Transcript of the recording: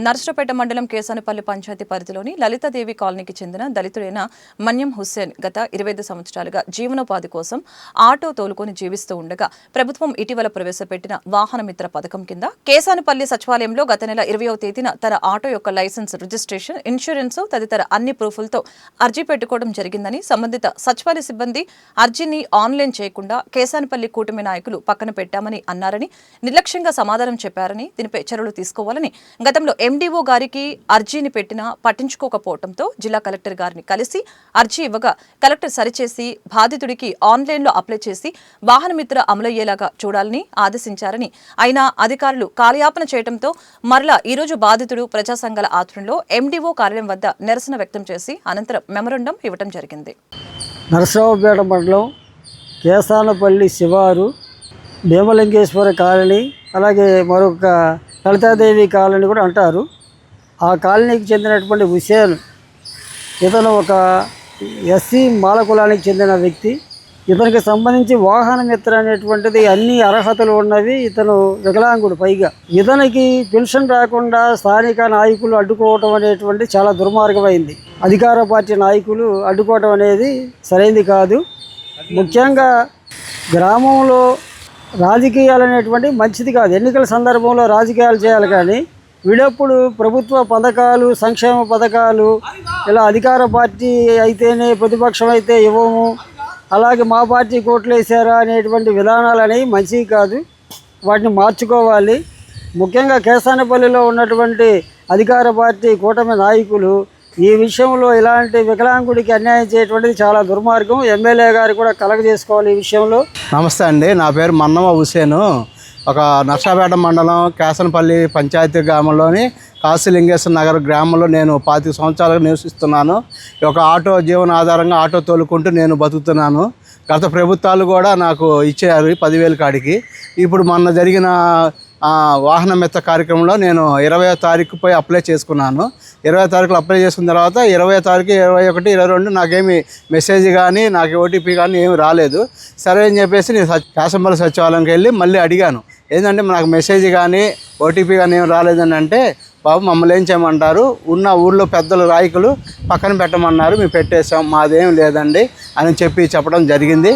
నర్సరావుపేట మండలం కేసానపల్లి పంచాయతీ పరిధిలోని లలితాదేవి కాలనీకి చెందిన దళితుడైన మన్యం హుస్సేన్ గత 25 సంవత్సరాలుగా జీవనోపాధి కోసం ఆటో తోలుకొని జీవిస్తూ ఉండగా ప్రభుత్వం ఇటీవల ప్రవేశపెట్టిన వాహన మిత్ర పథకం కింద కేసానపల్లి సచివాలయంలో గత నెల 20వ తేదీన తన ఆటో యొక్క లైసెన్స్, రిజిస్ట్రేషన్, ఇన్సూరెన్స్ తదితర అన్ని ప్రూఫ్లతో అర్జీ పెట్టుకోవడం జరిగిందని సంబంధిత సచివాలయ సిబ్బంది అర్జీని ఆన్లైన్ చేయకుండా కేసానపల్లి కూటమి నాయకులు పక్కన పెట్టామని అన్నారని, నిర్లక్ష్యంగా సమాధానం చెప్పారని, దీనిపై చర్యలు తీసుకోవాలని గతంలో ఎండీఓ గారికి అర్జీని పెట్టినా పట్టించుకోకపోవడంతో జిల్లా కలెక్టర్ గారిని కలిసి అర్జీ ఇవ్వగా కలెక్టర్ సరిచేసి బాధితుడికి ఆన్లైన్లో అప్లై చేసి వాహన మిత్ర అమలయ్యేలాగా చూడాలని ఆదేశించారని, అయినా అధికారులు కాలయాపన చేయడంతో మరలా ఈరోజు బాధితుడు ప్రజా సంఘాల ఆధ్వర్యంలో ఎండీఓ కార్యాలయం వద్ద నిరసన వ్యక్తం చేసి అనంతరం మెమోరాండం ఇవ్వడం జరిగింది. నరసరావుపేట మండలం కేసానపల్లి శివారు భీమలింగేశ్వర కాలనీ, అలాగే మరొక లలితాదేవి కాలనీ కూడా అంటారు. ఆ కాలనీకి చెందినటువంటి హుస్సేన్, ఇతను ఒక ఎస్సీ మాల కులానికి చెందిన వ్యక్తి. ఇతనికి సంబంధించి వాహన మిత్ర అనేటువంటిది అన్ని అర్హతలు ఉన్నవి. ఇతను వికలాంగుడు. పైగా ఇతనికి పెన్షన్ రాకుండా స్థానిక నాయకులు అడ్డుకోవటం అనేటువంటి చాలా దుర్మార్గమైంది. అధికార పార్టీ నాయకులు అడ్డుకోవటం అనేది సరైనది కాదు. ముఖ్యంగా గ్రామంలో రాజకీయాలు అనేటువంటి మంచిది కాదు. ఎన్నికల సందర్భంలో రాజకీయాలు చేయాలి, కానీ వీడప్పుడు ప్రభుత్వ పథకాలు, సంక్షేమ పథకాలు ఇలా అధికార పార్టీ అయితేనే ప్రతిపక్షం అయితే ఇవ్వము, అలాగే మా పార్టీ కోట్లు వేసారా అనేటువంటి విధానాలు అనేవి మంచివి కాదు. వాటిని మార్చుకోవాలి. ముఖ్యంగా కేసానపల్లిలో ఉన్నటువంటి అధికార పార్టీ కూటమి నాయకులు ఈ విషయంలో ఇలాంటి వికలాంగుడికి అన్యాయం చేయటువంటిది చాలా దుర్మార్గం. ఎమ్మెల్యే గారు కూడా కలగజేసుకోవాలి ఈ విషయంలో. నమస్తే అండి, నా పేరు మన్నమ హుస్సేను. ఒక నర్సరావుపేట మండలం కేసానపల్లి పంచాయతీ గ్రామంలోని కాశీలింగేశ్వర నగర్ గ్రామంలో నేను 25 సంవత్సరాలుగా నివసిస్తున్నాను. ఒక ఆటో జీవన ఆధారంగా ఆటో తోలుకుంటూ నేను బతుకుతున్నాను. గత ప్రభుత్వాలు కూడా నాకు ఇచ్చారు 10,000 కాడికి. ఇప్పుడు మొన్న జరిగిన వాహన మిత్ర కార్యక్రమంలో నేను 20వ తారీఖు పోయి అప్లై చేసుకున్నాను. 20వ తారీఖులో అప్లై చేసుకున్న తర్వాత 20వ తారీఖు, 21, 22 నాకేమి మెసేజ్ కానీ నాకు ఓటీపీ కానీ ఏమి రాలేదు. సరే అని చెప్పేసి నేను కేసానపల్లి సచివాలయంకి వెళ్ళి మళ్ళీ అడిగాను, ఏంటంటే నాకు మెసేజ్ కానీ ఓటీపీ కానీ ఏమి రాలేదని. అంటే బాబు మమ్మల్ని ఏం చేయమంటారు, ఉన్న ఊళ్ళో పెద్దలు నాయకులు పక్కన పెట్టమన్నారు, మేము పెట్టేసాం, మాదేం లేదండి అని చెప్పడం జరిగింది.